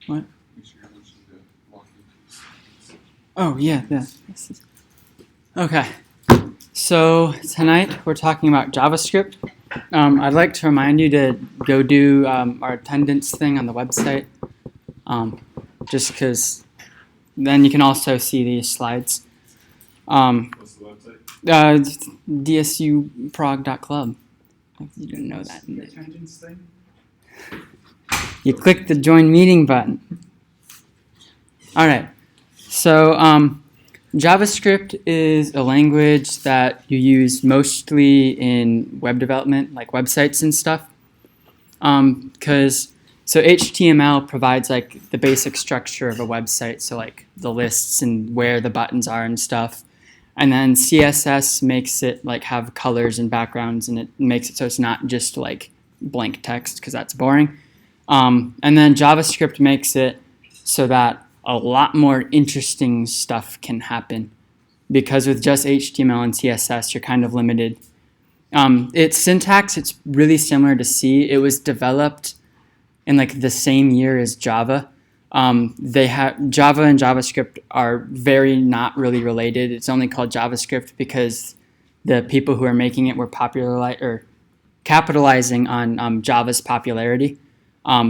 What? Make sure you're listening to walking. Oh, yeah. Okay. So tonight we're talking about JavaScript. I'd like to remind you to go do our attendance thing on the website, just because then you can also see these slides. What's the website? DSUprog.club. You didn't know that. The attendance thing? You click the join meeting button. All right. So JavaScript is a language that you use mostly in web development, like websites and stuff. So HTML provides like the basic structure of a website, so like the lists and where the buttons are and stuff. And then CSS makes it like have colors and backgrounds, and it makes it so it's not just like blank text, because that's boring. And then JavaScript makes it so that a lot more interesting stuff can happen, because with just HTML and CSS, you're kind of limited. Its syntax, it's really similar to C. It was developed in like the same year as Java. Java and JavaScript are very not really related. It's only called JavaScript because the people who are making it were capitalizing on Java's popularity.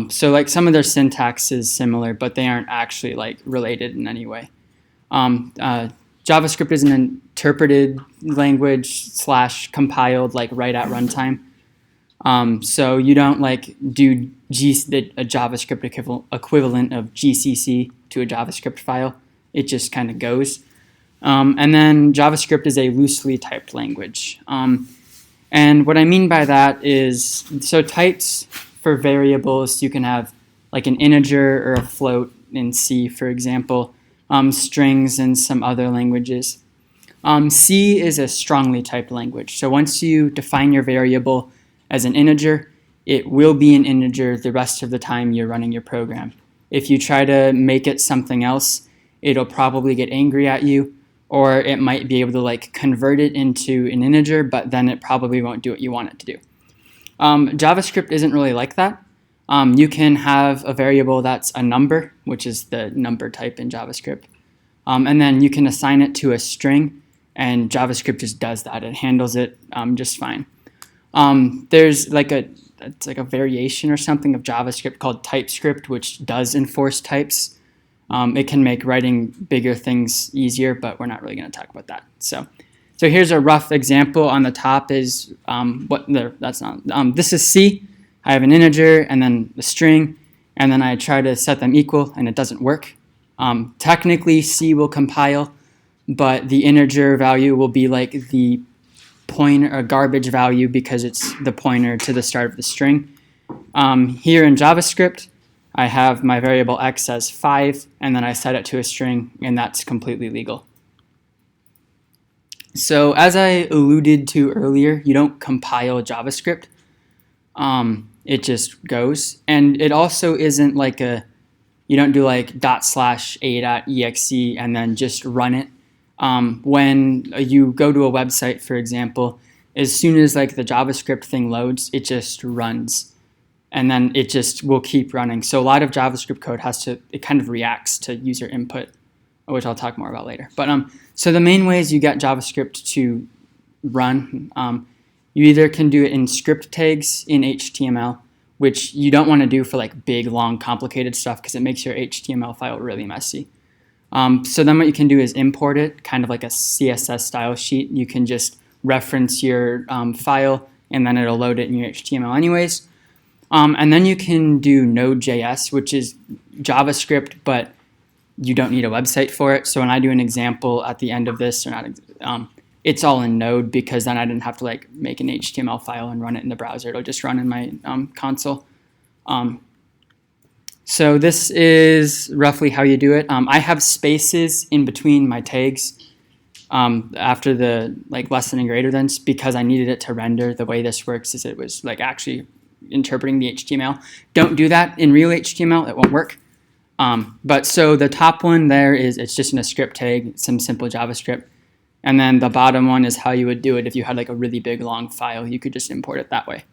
So like some of their syntax is similar, but they aren't actually like related in any way. JavaScript is an interpreted language / compiled like right at runtime. So you don't like do a JavaScript equivalent of GCC to a JavaScript file. It just kind of goes. And then JavaScript is a loosely typed language. And what I mean by that is, so types for variables, you can have like an integer or a float in C, for example, strings in some other languages. C is a strongly typed language. So once you define your variable as an integer, it will be an integer the rest of the time you're running your program. If you try to make it something else, it'll probably get angry at you, or it might be able to like convert it into an integer, but then it probably won't do what you want it to do. JavaScript isn't really like that. You can have a variable that's a number, which is the number type in JavaScript. And then you can assign it to a string, and JavaScript just does that. It handles it just fine. There's like a variation or something of JavaScript called Typescript, which does enforce types. It can make writing bigger things easier, but we're not really going to talk about that. So here's a rough example. On the top is this is C. I have an integer and then a string, and then I try to set them equal, and it doesn't work. Technically, C will compile, but the integer value will be like the pointer or garbage value because it's the pointer to the start of the string. Here in JavaScript, I have my variable x as 5, and then I set it to a string, and that's completely legal. So as I alluded to earlier, you don't compile JavaScript. It just goes. And it also isn't like you don't do like /a.exe and then just run it. When you go to a website, for example, as soon as like the JavaScript thing loads, it just runs. And then it just will keep running. So a lot of JavaScript code it kind of reacts to user input, which I'll talk more about later. But so the main ways you get JavaScript to run, you either can do it in script tags in HTML, which you don't want to do for like big, long, complicated stuff because it makes your HTML file really messy. So then what you can do is import it, kind of like a CSS style sheet. You can just reference your file, and then it'll load it in your HTML anyways. And then you can do Node.js, which is JavaScript, but you don't need a website for it. So when I do an example at the end of this, it's all in Node, because then I didn't have to like make an HTML file and run it in the browser. It'll just run in my console. So this is roughly how you do it. I have spaces in between my tags after the like less than and greater than, because I needed it to render. The way this works is it was like actually interpreting the HTML. Don't do that in real HTML. It won't work. But so the top one there it's just in a script tag, some simple JavaScript. And then the bottom one is how you would do it if you had like a really big long file. You could just import it that way.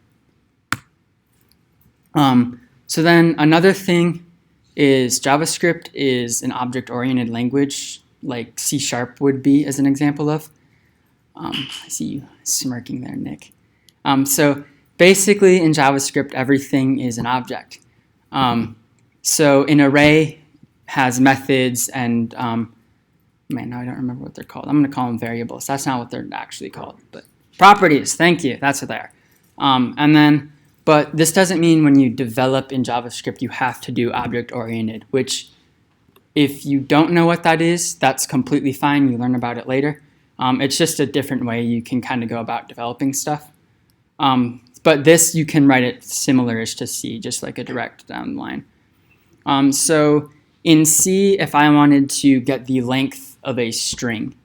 So then another thing is JavaScript is an object-oriented language like C# would be as an example of. I see you smirking there, Nick. So basically in JavaScript, everything is an object. So an array has methods and, man, now I don't remember what they're called. I'm going to call them variables. That's not what they're actually called, but properties. Thank you. That's what they are. But this doesn't mean when you develop in JavaScript, you have to do object-oriented, which if you don't know what that is, that's completely fine. You learn about it later. It's just a different way you can kind of go about developing stuff. But this, you can write it similar-ish to C, just like a direct down line. So in C, if I wanted to get the length of a string,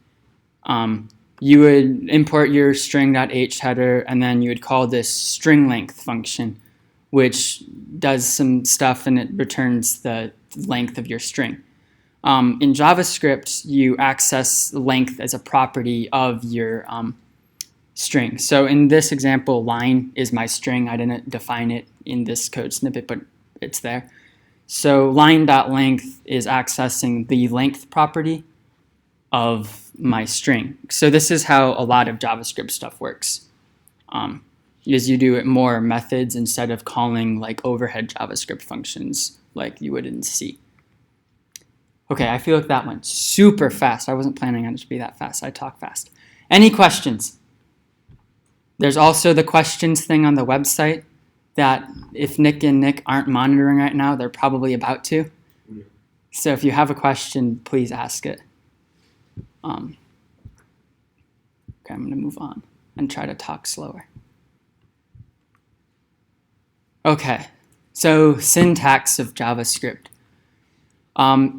you would import your string.h header, and then you would call this string length function, which does some stuff and it returns the length of your string. In JavaScript, you access length as a property of your string. So in this example, line is my string. I didn't define it in this code snippet, but it's there. So line.length is accessing the length property of my string. So this is how a lot of JavaScript stuff works. Is you do it more methods instead of calling like overhead JavaScript functions like you would in C. Okay, I feel like that went super fast. I wasn't planning on it to be that fast. I talk fast. Any questions? There's also the questions thing on the website that if Nick and Nick aren't monitoring right now, they're probably about to. Yeah. So if you have a question, please ask it. Okay, I'm going to move on and try to talk slower. Okay, so syntax of JavaScript.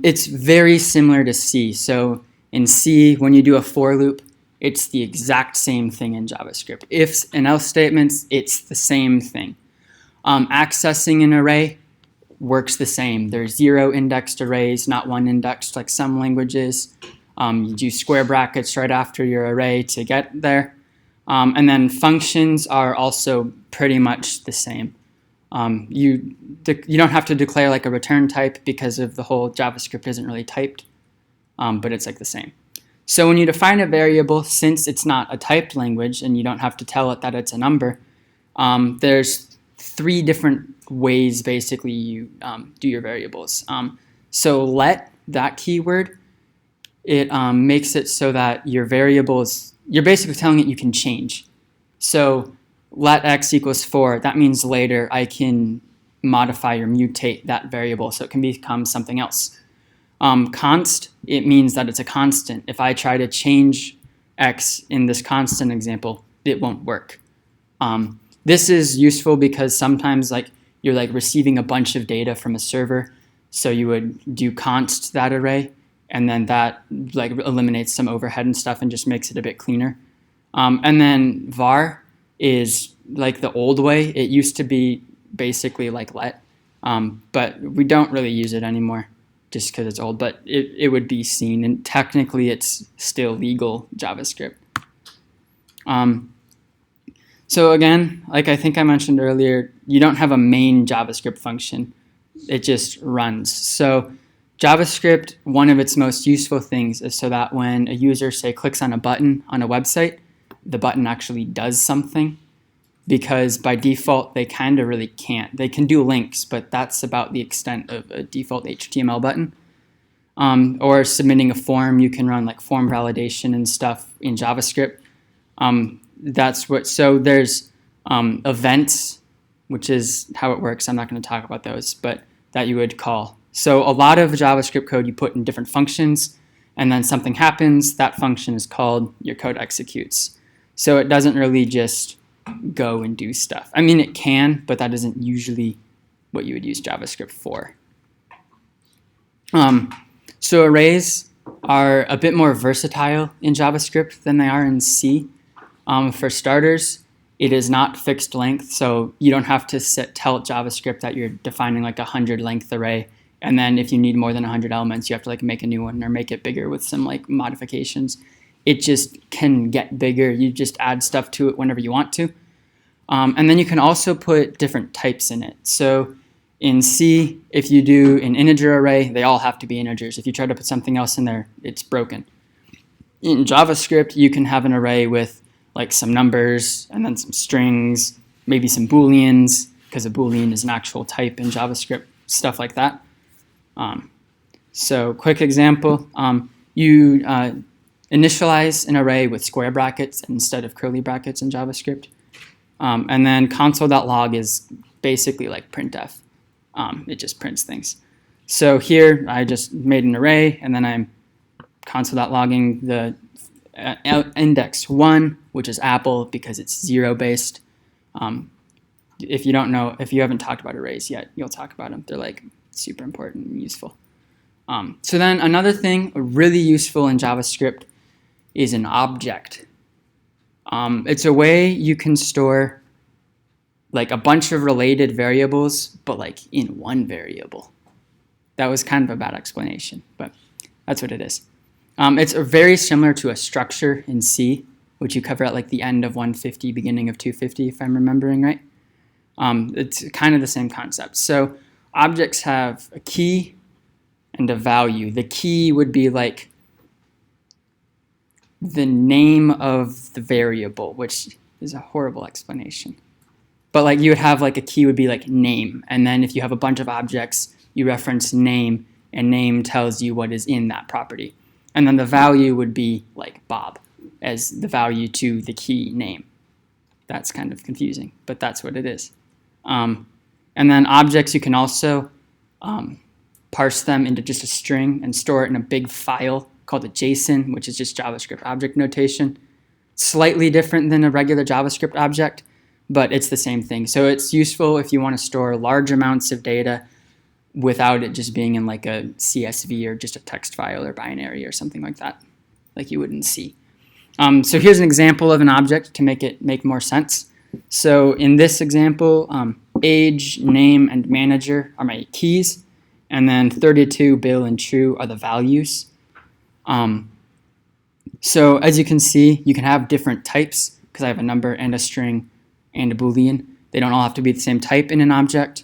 It's very similar to C. So in C, when you do a for loop, it's the exact same thing in JavaScript. Ifs and else statements, it's the same thing. Accessing an array works the same. There's 0 indexed arrays, not 1 indexed like some languages. You do square brackets right after your array to get there. And then functions are also pretty much the same. You don't have to declare like a return type because of the whole JavaScript isn't really typed, but it's like the same. So when you define a variable, since it's not a typed language and you don't have to tell it that it's a number, there's 3 different ways basically you do your variables. So let, that keyword, it makes it so that your variables, you're basically telling it you can change. So let x equals 4, that means later I can modify or mutate that variable so it can become something else. Const, it means that it's a constant. If I try to change x in this constant example, it won't work. This is useful because sometimes like you're like receiving a bunch of data from a server, so you would do const that array, and then that like eliminates some overhead and stuff and just makes it a bit cleaner. And then var is like the old way. It used to be basically like let, but we don't really use it anymore just because it's old, but it would be seen, and technically it's still legal JavaScript. So again, like I think I mentioned earlier, you don't have a main JavaScript function. It just runs. So JavaScript, one of its most useful things is so that when a user, say, clicks on a button on a website, the button actually does something, because by default, they kind of really can't. They can do links, but that's about the extent of a default HTML button. Or submitting a form, you can run like form validation and stuff in JavaScript. So there's events, which is how it works. I'm not going to talk about those, but that you would call. So a lot of JavaScript code you put in different functions, and then something happens, that function is called, your code executes. So it doesn't really just go and do stuff. I mean, it can, but that isn't usually what you would use JavaScript for. So arrays are a bit more versatile in JavaScript than they are in C. For starters, it is not fixed length, so you don't have to tell JavaScript that you're defining like a 100 length array, and then if you need more than 100 elements, you have to like make a new one or make it bigger with some like modifications. It just can get bigger. You just add stuff to it whenever you want to. And then you can also put different types in it. So In C, if you do an integer array, they all have to be integers. If you try to put something else in there, it's broken. In JavaScript, you can have an array with like some numbers and then some strings, maybe some booleans, because a boolean is an actual type in JavaScript, stuff like that. So quick example, you initialize an array with square brackets instead of curly brackets in JavaScript. And then console.log is basically like printf. It just prints things. So here I just made an array, and then I'm console.logging the index 1, which is Apple because it's 0 based. If you don't know, if you haven't talked about arrays yet, you'll talk about them. They're like super important and useful. So then another thing really useful in JavaScript is an object. It's a way you can store like a bunch of related variables, but like in one variable. That was kind of a bad explanation, but that's what it is. It's very similar to a structure in C, which you cover at like the end of 150, beginning of 250, if I'm remembering right. It's kind of the same concept. So objects have a key and a value. The key would be like the name of the variable, which is a horrible explanation. But like you would have like a key would be like name, and then if you have a bunch of objects, you reference name, and name tells you what is in that property. And then the value would be like Bob as the value to the key name. That's kind of confusing, but that's what it is. And then objects, you can also parse them into just a string and store it in a big file called a JSON, which is just JavaScript object notation. Slightly different than a regular JavaScript object, but it's the same thing. So it's useful if you want to store large amounts of data without it just being in like a CSV or just a text file or binary or something like that, like you wouldn't see. So here's an example of an object to make it make more sense. So in this example, age, name, and manager are my keys, and then 32, Bill, and true are the values. So as you can see, you can have different types because I have a number and a string and a boolean. They don't all have to be the same type in an object.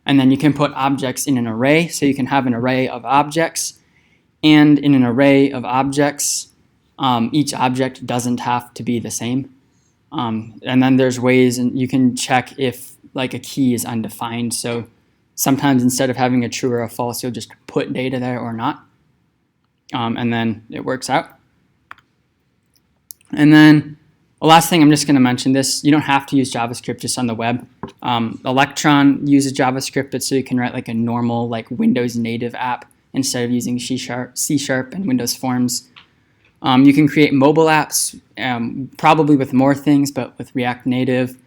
And then you can put objects in an array, so you can have an array of objects. And in an array of objects, each object doesn't have to be the same. And then there's ways, and you can check if like a key is undefined. So sometimes instead of having a true or a false, you'll just put data there or not. And then it works out. And then the last thing, I'm just going to mention this. You don't have to use JavaScript just on the web. Electron uses JavaScript, but so you can write like a normal like Windows native app instead of using C# and Windows Forms. You can create mobile apps, probably with more things, but with React Native.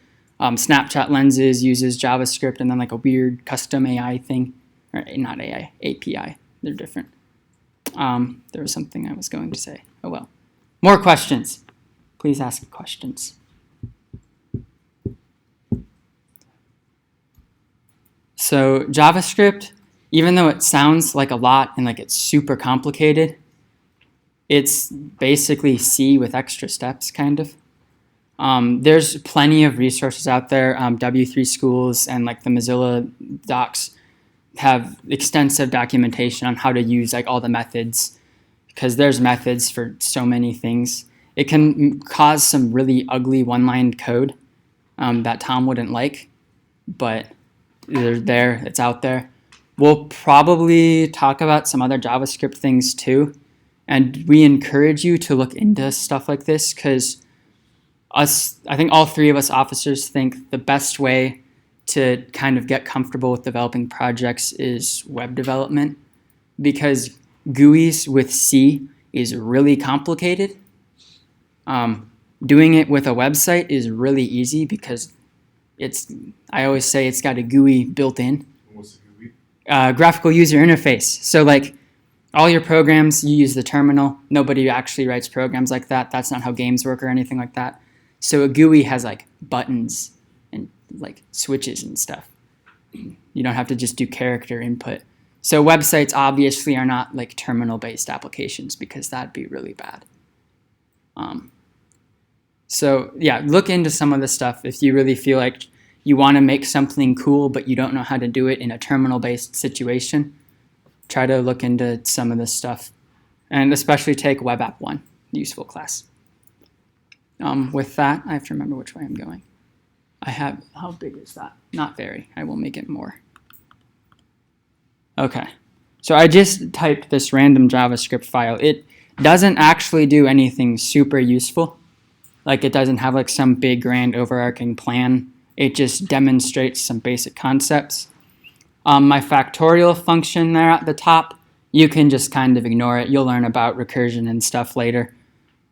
Snapchat Lenses uses JavaScript and then like a weird custom AI thing. Or not AI, API. They're different. There was something I was going to say. Oh well. More questions. Please ask questions. So JavaScript, even though it sounds like a lot and like it's super complicated, it's basically C with extra steps, kind of. There's plenty of resources out there. W3 Schools and like the Mozilla docs have extensive documentation on how to use like all the methods, because there's methods for so many things. It can cause some really ugly one-line code that Tom wouldn't like, but they're there, it's out there. We'll probably talk about some other JavaScript things too, and we encourage you to look into stuff like this because I think all three of us officers think the best way to kind of get comfortable with developing projects is web development, because GUIs with C is really complicated. Doing it with a website is really easy because I always say it's got a GUI built in. What's the GUI? Graphical user interface. So like all your programs, you use the terminal. Nobody actually writes programs like that. That's not how games work or anything like that. So a GUI has like buttons and like switches and stuff. You don't have to just do character input. So websites obviously are not like terminal-based applications because that'd be really bad. So yeah, look into some of this stuff if you really feel like you want to make something cool, but you don't know how to do it in a terminal-based situation, try to look into some of this stuff. And especially take Web App 1, useful class. With that, I have to remember which way I'm going. How big is that? Not very. I will make it more. Okay. So I just typed this random JavaScript file. It doesn't actually do anything super useful. Like, it doesn't have like some big grand overarching plan. It just demonstrates some basic concepts. My factorial function there at the top, you can just kind of ignore it. You'll learn about recursion and stuff later.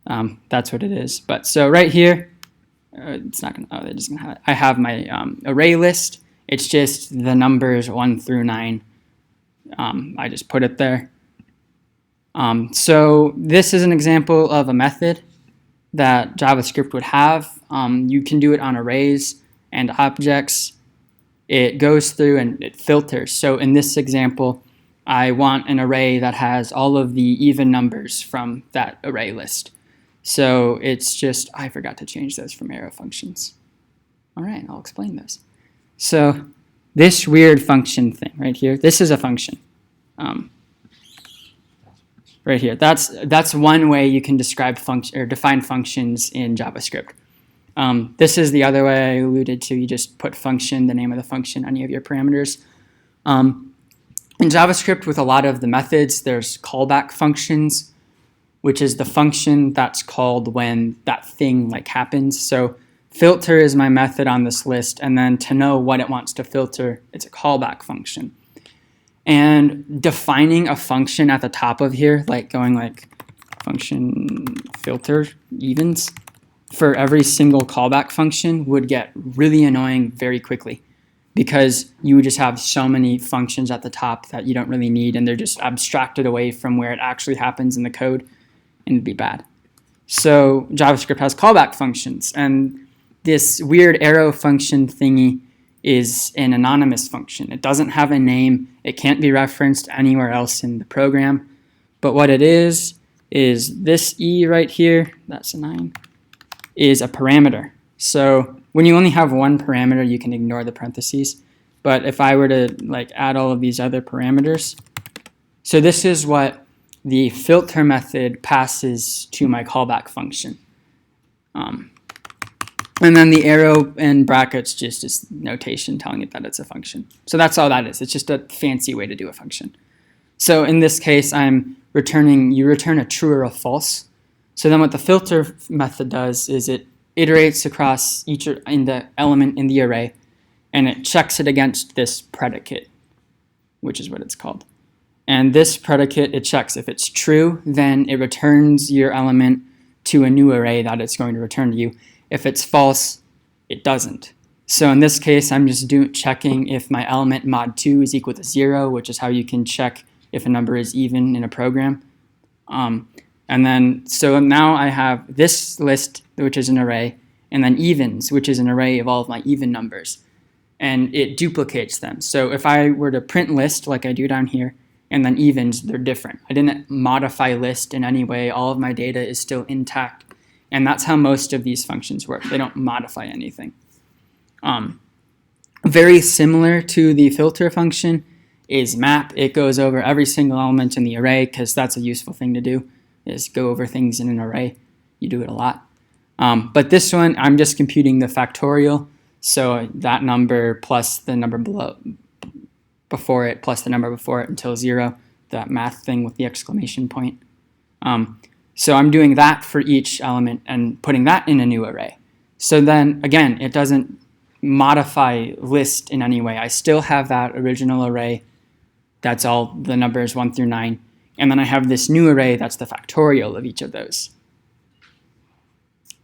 That's what it is. But so right here, it's not gonna. Oh, they're just gonna have it. I have my array list. It's just the numbers 1 through 9. I just put it there. So this is an example of a method that JavaScript would have. You can do it on arrays and objects. It goes through and it filters. So in this example, I want an array that has all of the even numbers from that array list. So it's just, I forgot to change those from arrow functions. All right, I'll explain those. So this weird function thing right here, this is a function. Right here, that's one way you can describe function or define functions in JavaScript. This is the other way I alluded to. You just put function, the name of the function, any of your parameters. In JavaScript, with a lot of the methods, there's callback functions, which is the function that's called when that thing like happens. So filter is my method on this list, and then to know what it wants to filter, it's a callback function. And defining a function at the top of here, like going like function filter evens for every single callback function would get really annoying very quickly, because you would just have so many functions at the top that you don't really need, and they're just abstracted away from where it actually happens in the code, and it'd be bad. So JavaScript has callback functions, and this weird arrow function thingy is an anonymous function. It doesn't have a name. It can't be referenced anywhere else in the program. But what it is this E right here, that's a 9, is a parameter. So when you only have one parameter, you can ignore the parentheses. But if I were to like add all of these other parameters, so this is what the filter method passes to my callback function. And then the arrow and brackets just is notation telling it that it's a function. So that's all that is. It's just a fancy way to do a function. So in this case, you return a true or a false. So then what the filter method does is it iterates across each in the element in the array, and it checks it against this predicate, which is what it's called. And this predicate, it checks if it's true, then it returns your element to a new array that it's going to return to you. If it's false, it doesn't. So in this case, I'm just checking if my element mod 2 is equal to 0, which is how you can check if a number is even in a program. And then, so now I have this list, which is an array, and then evens, which is an array of all of my even numbers. And it duplicates them. So if I were to print list, like I do down here, and then evens, they're different. I didn't modify list in any way. All of my data is still intact. And that's how most of these functions work. They don't modify anything. Very similar to the filter function is map. It goes over every single element in the array, because that's a useful thing to do, is go over things in an array. You do it a lot. But this one, I'm just computing the factorial. So that number plus the number before it plus the number before it until 0, that math thing with the exclamation point. So I'm doing that for each element and putting that in a new array. So then, again, it doesn't modify list in any way. I still have that original array. That's all the numbers 1 through 9. And then I have this new array that's the factorial of each of those.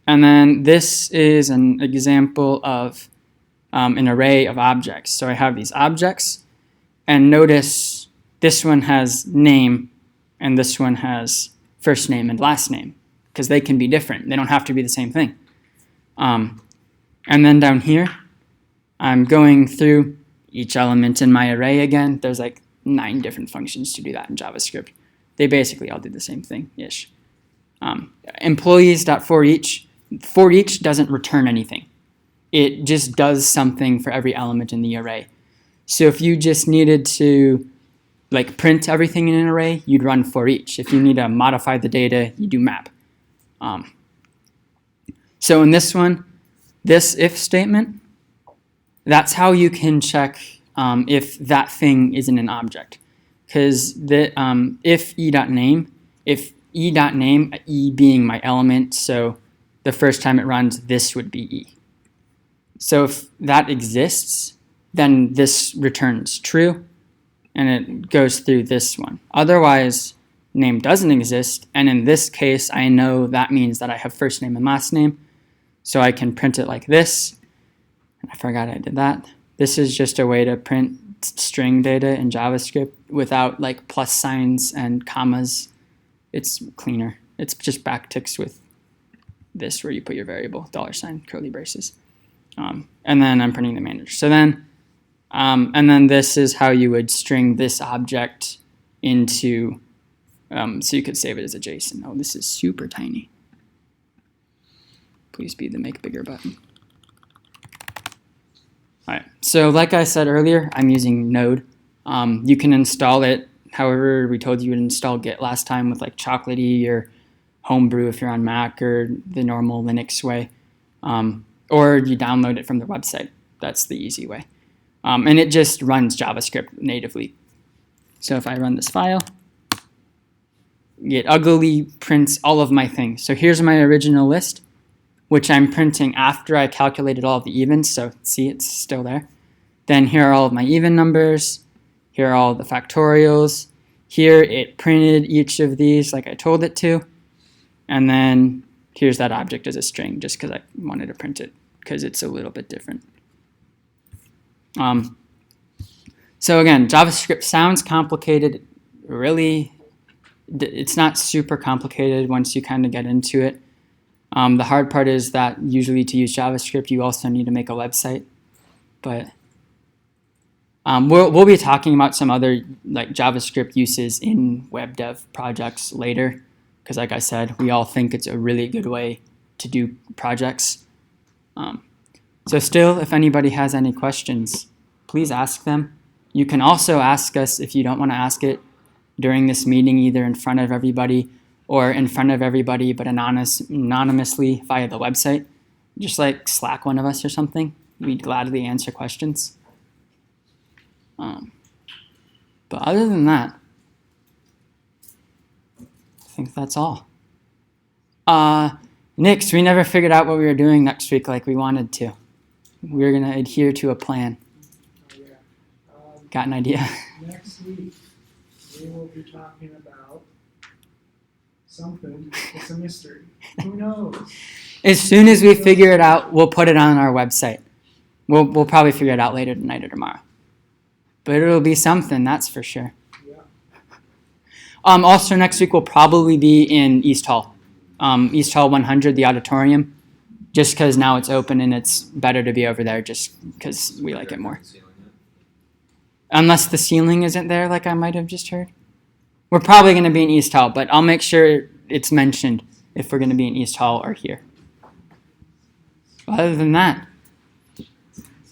And then this is an example of an array of objects. So I have these objects. And notice this one has name, and this one has first name and last name, because they can be different. They don't have to be the same thing. And then down here, I'm going through each element in my array again. There's like 9 different functions to do that in JavaScript. They basically all do the same thing-ish. Employees.forEach. For each doesn't return anything. it just does something for every element in the array. So if you just needed to like print everything in an array, you'd run for each. If you need to modify the data, you do map. So in this one, this if statement, that's how you can check if that thing isn't an object. Because if e.name, e being my element, so the first time it runs, this would be e. So if that exists, then this returns true, and it goes through this one. Otherwise, name doesn't exist, and in this case, I know that means that I have first name and last name, so I can print it like this. I forgot I did that. This is just a way to print string data in JavaScript without like plus signs and commas. It's cleaner. It's just backticks with this where you put your variable, $, curly braces. And then I'm printing the manager. So then, and then this is how you would string this object into, so you could save it as a JSON. Oh, this is super tiny. Please be the make bigger button. All right, so like I said earlier, I'm using Node. You can install it however we told you would install Git last time with like Chocolatey or Homebrew if you're on Mac or the normal Linux way. Or you download it from the website. That's the easy way. And it just runs JavaScript natively. So if I run this file, it uglily prints all of my things. So here's my original list, which I'm printing after I calculated all of the evens. So see, it's still there. Then here are all of my even numbers. Here are all the factorials. Here it printed each of these like I told it to. And then here's that object as a string just because I wanted to print it because it's a little bit different. So again, JavaScript sounds complicated. Really, it's not super complicated once you kind of get into it. The hard part is that usually to use JavaScript, you also need to make a website. But we'll be talking about some other like JavaScript uses in web dev projects later. Because like I said, we all think it's a really good way to do projects. So still, if anybody has any questions, please ask them. You can also ask us if you don't want to ask it during this meeting, either in front of everybody or in front of everybody, but anonymously via the website. Just like Slack one of us or something. We'd gladly answer questions. But other than that, I think that's all. Next, we never figured out what we were doing next week like we wanted to. We were going to adhere to a plan. Oh, yeah. Got an idea? Next week, we will be talking about something. It's a mystery. Who knows? As soon as we figure it out, we'll put it on our website. We'll probably figure it out later tonight or tomorrow. But it'll be something, that's for sure. Yeah. Also, next week will probably be in East Hall. East Hall 100, the auditorium. Just because now it's open and it's better to be over there just because we like it more. Unless the ceiling isn't there like I might have just heard. We're probably going to be in East Hall, but I'll make sure it's mentioned if we're going to be in East Hall or here. Other than that,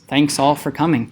thanks all for coming.